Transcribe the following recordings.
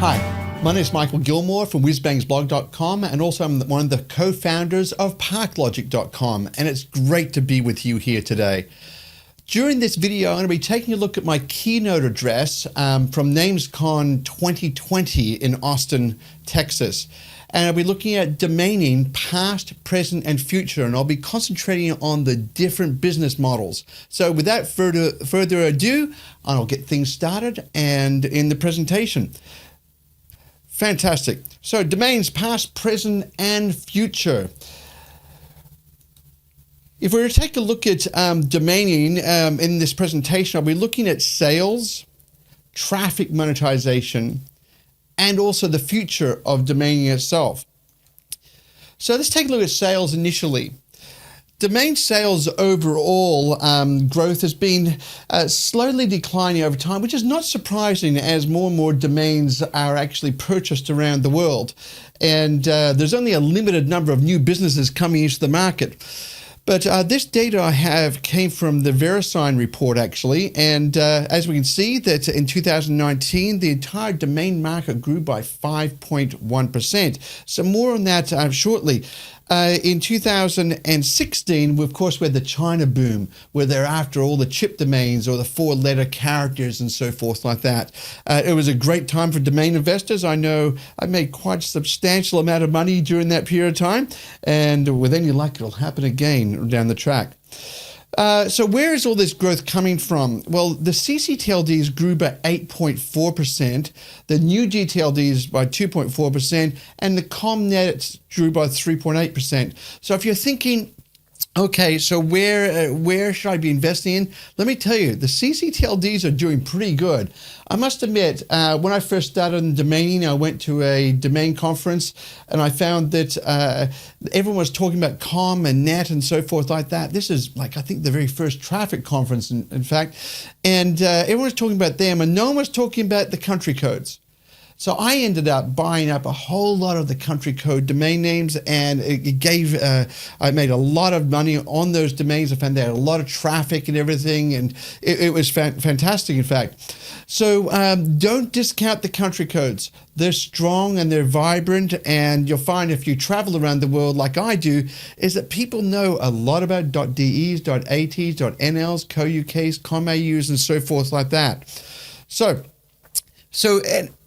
Hi, my name is Michael Gilmore from whizbangsblog.com, and also I'm one of the co-founders of parklogic.com, and it's great to be with you here today. During this video, I'm going to be taking a look at my keynote address from NamesCon 2020 in Austin, Texas. And I'll be looking at domaining past, present, and future, and I'll be concentrating on the different business models. So without further ado, I'll get things started and in the presentation. Fantastic. So domains past, present, and future. If we were to take a look at domaining in this presentation, I'll be looking at sales, traffic monetization, and also the future of domaining itself. So let's take a look at sales initially. Domain sales overall growth has been slowly declining over time, which is not surprising as more and more domains are actually purchased around the world. And there's only a limited number of new businesses coming into the market. But this data I have came from the VeriSign report, actually, and as we can see that in 2019, the entire domain market grew by 5.1%. So more on that shortly. In 2016, of course, we had the China boom, where they're after all the chip domains or the four-letter characters and so forth like that. It was a great time for domain investors. I know I made quite a substantial amount of money during that period of time, and with any luck, it'll happen again down the track. So where is all this growth coming from? Well, the CCTLDs grew by 8.4%, the new GTLDs by 2.4%, and the ComNets grew by 3.8%. So if you're thinking, okay, so where should I be investing in? Let me tell you, the CCTLDs are doing pretty good. I must admit, when I first started in domaining, I went to a domain conference and I found that everyone was talking about com and net and so forth like that. This is like, I think, the very first traffic conference, in fact. And everyone was talking about them and no one was talking about the country codes. So I ended up buying up a whole lot of the country code domain names, and I made a lot of money on those domains. I found they had a lot of traffic and everything, and it was fantastic, in fact. So don't discount the country codes. They're strong and they're vibrant, and you'll find if you travel around the world like I do, is that people know a lot about .des, .ats, .nls, .co.uks, .com.aus, and so forth like that. And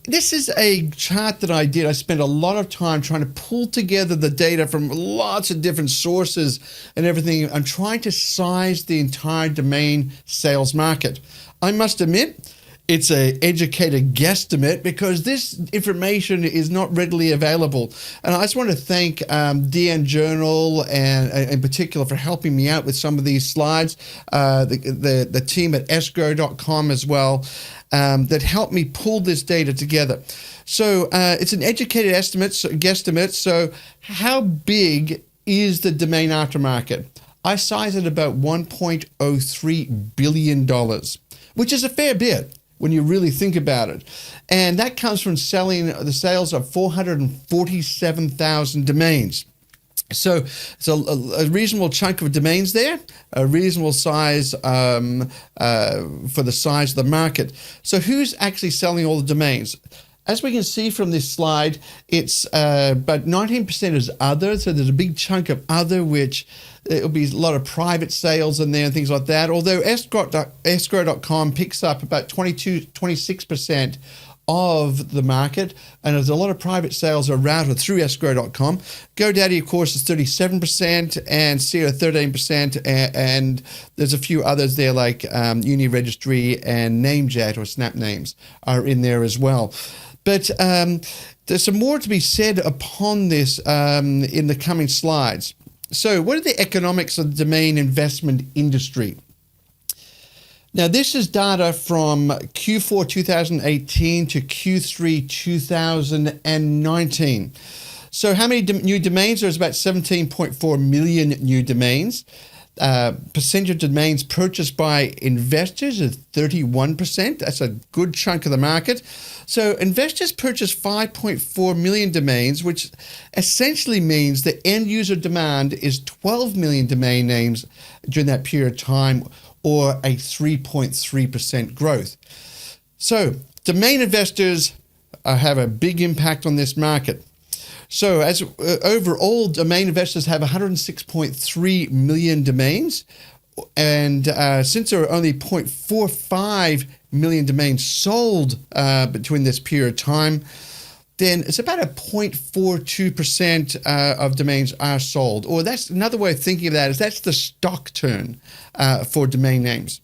this is a chart that I did. I spent a lot of time trying to pull together the data from lots of different sources and everything. I'm trying to size the entire domain sales market. I must admit, it's an educated guesstimate because this information is not readily available. And I just want to thank DN Journal and in particular for helping me out with some of these slides, the team at escrow.com as well. That helped me pull this data together. So it's an educated guesstimate. So how big is the domain aftermarket? I size it about $1.03 billion, which is a fair bit when you really think about it. And that comes from the sales of 447,000 domains. So it's a reasonable chunk of domains there, a reasonable size for the size of the market. So who's actually selling all the domains? As we can see from this slide, it's about 19% is other. So there's a big chunk of other, which it'll be a lot of private sales in there and things like that. Although escrow.com picks up about 26% of the market, and there's a lot of private sales are routed through escrow.com. GoDaddy, of course, is 37%, and SEO 13%, and there's a few others there like Uniregistry and NameJet or Snap Names are in there as well. But there's some more to be said upon this in the coming slides. So what are the economics of the domain investment industry? Now, this is data from Q4 2018 to Q3 2019. So how many new domains? There's about 17.4 million new domains. Percentage of domains purchased by investors is 31%. That's a good chunk of the market. So investors purchased 5.4 million domains, which essentially means the end user demand is 12 million domain names during that period of time, or a 3.3% growth. So domain investors have a big impact on this market. So as overall, domain investors have 106.3 million domains. And since there are only 0.45 million domains sold between this period of time, then it's about a 0.42% of domains are sold. Or that's another way of thinking of that is that's the stock turn for domain names.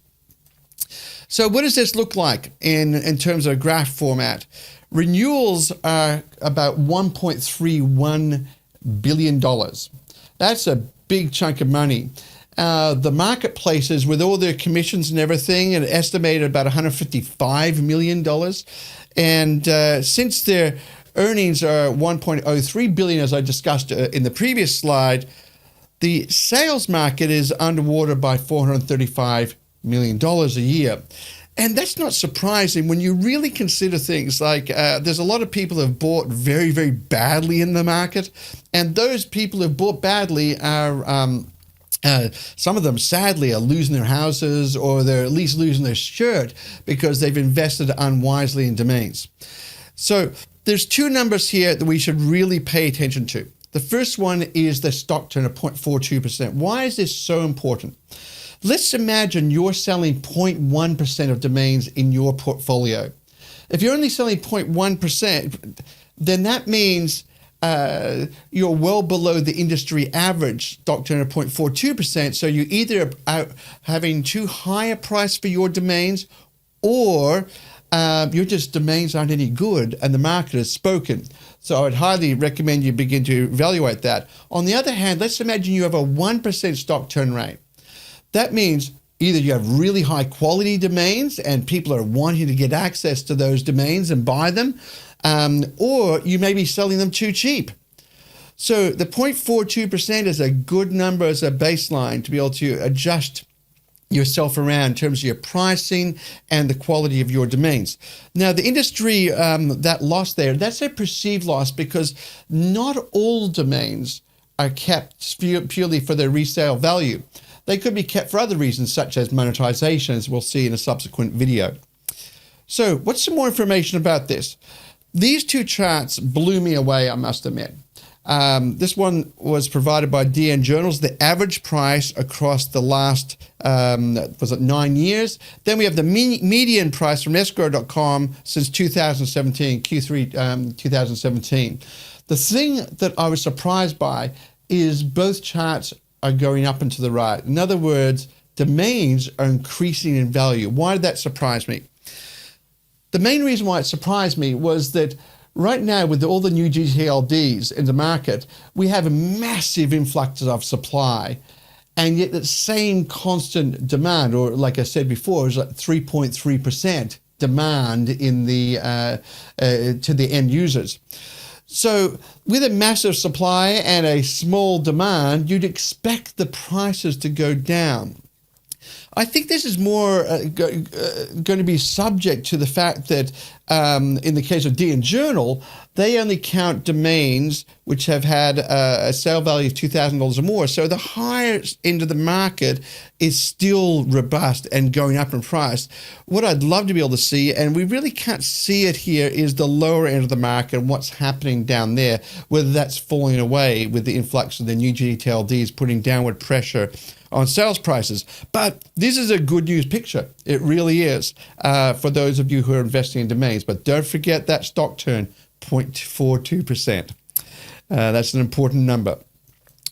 So what does this look like in terms of graph format? Renewals are about $1.31 billion. That's a big chunk of money. The marketplaces, with all their commissions and everything, are estimated about $155 million. And since their earnings are $1.03 billion, as I discussed in the previous slide, the sales market is underwater by $435 million a year. And that's not surprising when you really consider things like there's a lot of people who have bought very, very badly in the market. And those people who have bought badly are, some of them sadly are losing their houses, or they're at least losing their shirt because they've invested unwisely in domains. So there's two numbers here that we should really pay attention to. The first one is the stock turn of 0.42%. Why is this so important? Let's imagine you're selling 0.1% of domains in your portfolio. If you're only selling 0.1%, then that means you're well below the industry average stock turn of 0.42%. So you either are having too high a price for your domains, or your just domains aren't any good and the market has spoken. So I would highly recommend you begin to evaluate that. On the other hand, let's imagine you have a 1% stock turn rate. That means either you have really high quality domains and people are wanting to get access to those domains and buy them, or you may be selling them too cheap. So the 0.42% is a good number as a baseline to be able to adjust yourself around in terms of your pricing and the quality of your domains. Now, the industry, that loss there, that's a perceived loss because not all domains are kept purely for their resale value. They could be kept for other reasons, such as monetization, as we'll see in a subsequent video. So what's some more information about this? These two charts blew me away, I must admit. This one was provided by DN Journals, the average price across the last, 9 years. Then we have the median price from escrow.com since 2017, Q3 2017. The thing that I was surprised by is both charts are going up and to the right. In other words, domains are increasing in value. Why did that surprise me? The main reason why it surprised me was that right now, with all the new GTLDs in the market, we have a massive influx of supply, and yet the same constant demand, or like I said before, is like 3.3% demand in the to the end users. So with a massive supply and a small demand, you'd expect the prices to go down. I think this is more going to be subject to the fact that in the case of DN Journal, they only count domains which have had a sale value of $2,000 or more. So the higher end of the market is still robust and going up in price. What I'd love to be able to see, and we really can't see it here, is the lower end of the market and what's happening down there, whether that's falling away with the influx of the new GTLDs putting downward pressure on sales prices. But this is a good news picture. It really is for those of you who are investing in domains. But don't forget that stock turn, 0.42%. That's an important number.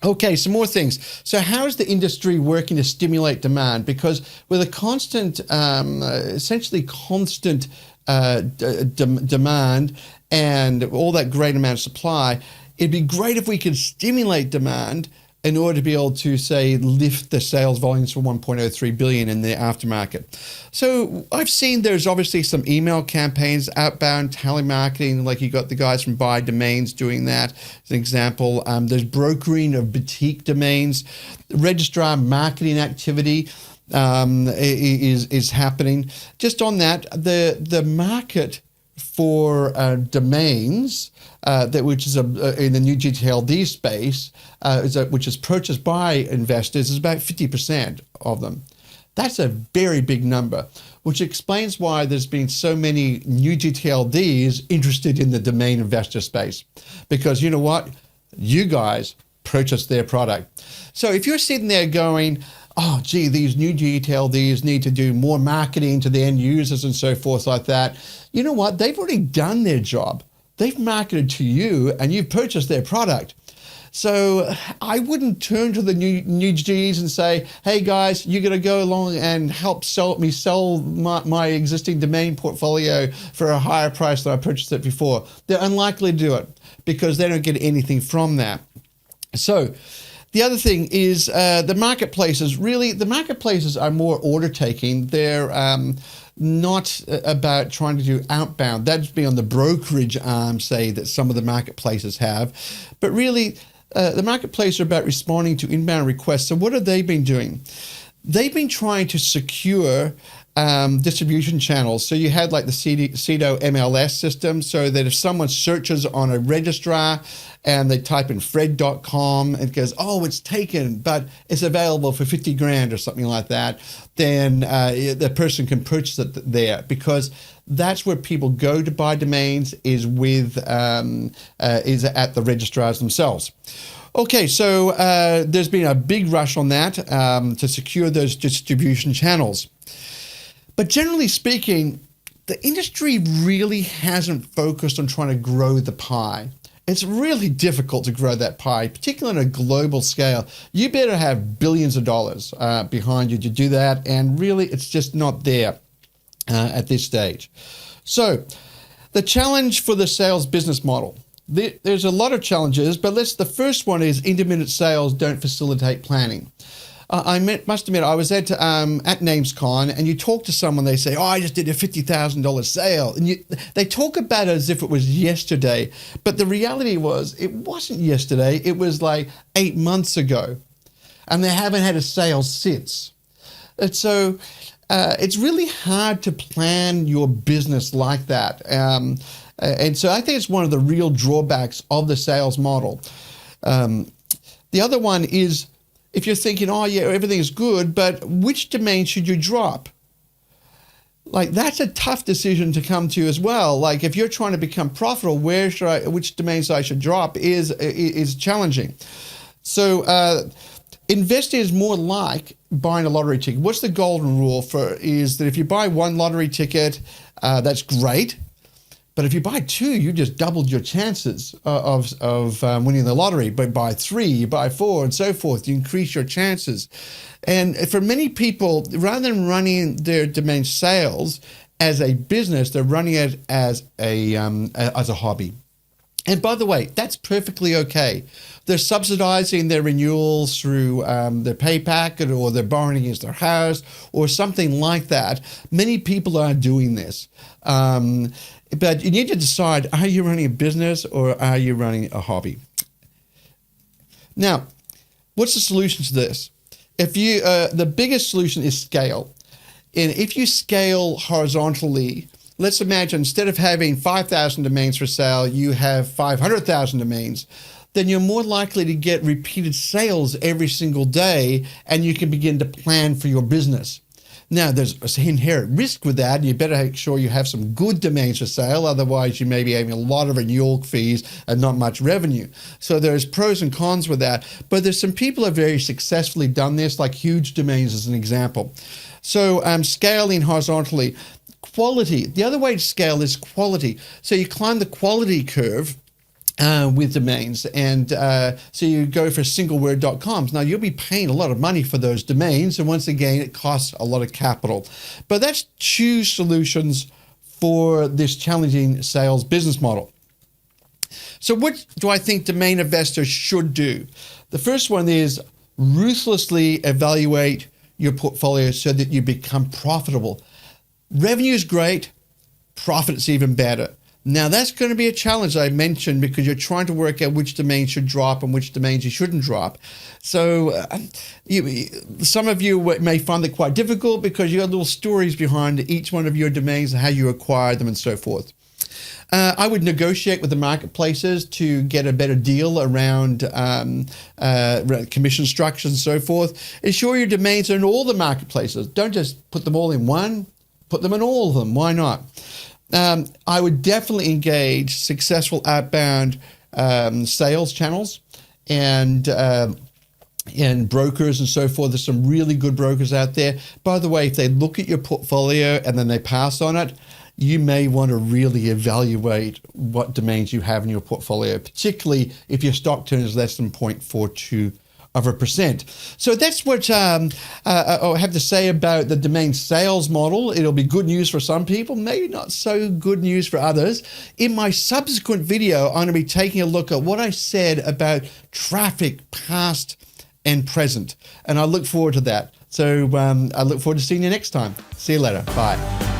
Okay, some more things. So how is the industry working to stimulate demand? Because with a constant, essentially constant demand and all that great amount of supply, it'd be great if we could stimulate demand in order to be able to, say, lift the sales volumes from 1.03 billion in the aftermarket. So I've seen there's obviously some email campaigns, outbound telemarketing, like you got the guys from Buy Domains doing that, as an example. There's brokering of boutique domains. Registrar marketing activity is happening. Just on that, the market for domains, which is in the new GTLD space, which is purchased by investors, is about 50% of them. That's a very big number, which explains why there's been so many new GTLDs interested in the domain investor space. Because you know what? You guys purchase their product. So if you're sitting there going, oh, gee, these new GTLDs need to do more marketing to the end users and so forth like that. You know what? They've already done their job. They've marketed to you and you've purchased their product. So I wouldn't turn to the new Gs and say, hey guys, you're going to go along and help sell my existing domain portfolio for a higher price than I purchased it before. They're unlikely to do it because they don't get anything from that. So the other thing is the marketplaces. Really, the marketplaces are more order taking. They're not about trying to do outbound. That'd be on the brokerage arm, say, that some of the marketplaces have. But really, the marketplaces are about responding to inbound requests. So what have they been doing? They've been trying to secure distribution channels. So you had like the CEDO MLS system, so that if someone searches on a registrar and they type in fred.com and it goes, oh, it's taken, but it's available for 50 grand or something like that, then the person can purchase it there, because that's where people go to buy domains, is at the registrars themselves. Okay, so there's been a big rush on that to secure those distribution channels. But generally speaking, the industry really hasn't focused on trying to grow the pie. It's really difficult to grow that pie, particularly on a global scale. You better have billions of dollars behind you to do that, and really it's just not there at this stage. So the challenge for the sales business model. There's a lot of challenges, but the first one is intermittent sales don't facilitate planning. I must admit, I was at NamesCon, and you talk to someone, they say, oh, I just did a $50,000 sale. And they talk about it as if it was yesterday. But the reality was, it wasn't yesterday. It was like 8 months ago. And they haven't had a sale since. And so it's really hard to plan your business like that. And so I think it's one of the real drawbacks of the sales model. The other one is, if you're thinking, oh yeah, everything is good, but which domain should you drop? Like, that's a tough decision to come to as well. Like, if you're trying to become profitable, which domains I should drop is challenging. So investing is more like buying a lottery ticket. What's the golden rule is that if you buy one lottery ticket, that's great. But if you buy two, you just doubled your chances of winning the lottery. But buy three, you buy four, and so forth. You increase your chances. And for many people, rather than running their domain sales as a business, they're running it as a hobby. And by the way, that's perfectly okay. They're subsidizing their renewals through their pay packet, or they're borrowing against their house, or something like that. Many people are doing this. But you need to decide, are you running a business or are you running a hobby? Now, what's the solution to this? The biggest solution is scale. And if you scale horizontally, let's imagine instead of having 5,000 domains for sale, you have 500,000 domains, then you're more likely to get repeated sales every single day, and you can begin to plan for your business. Now, there's an inherent risk with that. You better make sure you have some good domains for sale. Otherwise, you may be having a lot of renewal fees and not much revenue. So there's pros and cons with that. But there's some people who have very successfully done this, like Huge Domains as an example. So scaling horizontally. Quality. The other way to scale is quality. So you climb the quality curve with domains, and so you go for singleword.coms. Now, you'll be paying a lot of money for those domains, and once again, it costs a lot of capital. But that's two solutions for this challenging sales business model. So what do I think domain investors should do? The first one is ruthlessly evaluate your portfolio so that you become profitable. Revenue is great, profit's even better. Now, that's going to be a challenge I mentioned, because you're trying to work out which domains should drop and which domains you shouldn't drop. So some of you may find it quite difficult because you have little stories behind each one of your domains and how you acquired them and so forth. I would negotiate with the marketplaces to get a better deal around commission structures and so forth. Ensure your domains are in all the marketplaces. Don't just put them all in one, put them in all of them. Why not? I would definitely engage successful outbound sales channels and brokers and so forth. There's some really good brokers out there. By the way, if they look at your portfolio and then they pass on it, you may want to really evaluate what domains you have in your portfolio, particularly if your stock turn is less than 0.42%. So that's what I have to say about the domain sales model. It'll be good news for some people, maybe not so good news for others. In my subsequent video, I'm going to be taking a look at what I said about traffic past and present, and I look forward to that. So I look forward to seeing you next time. See you later. Bye.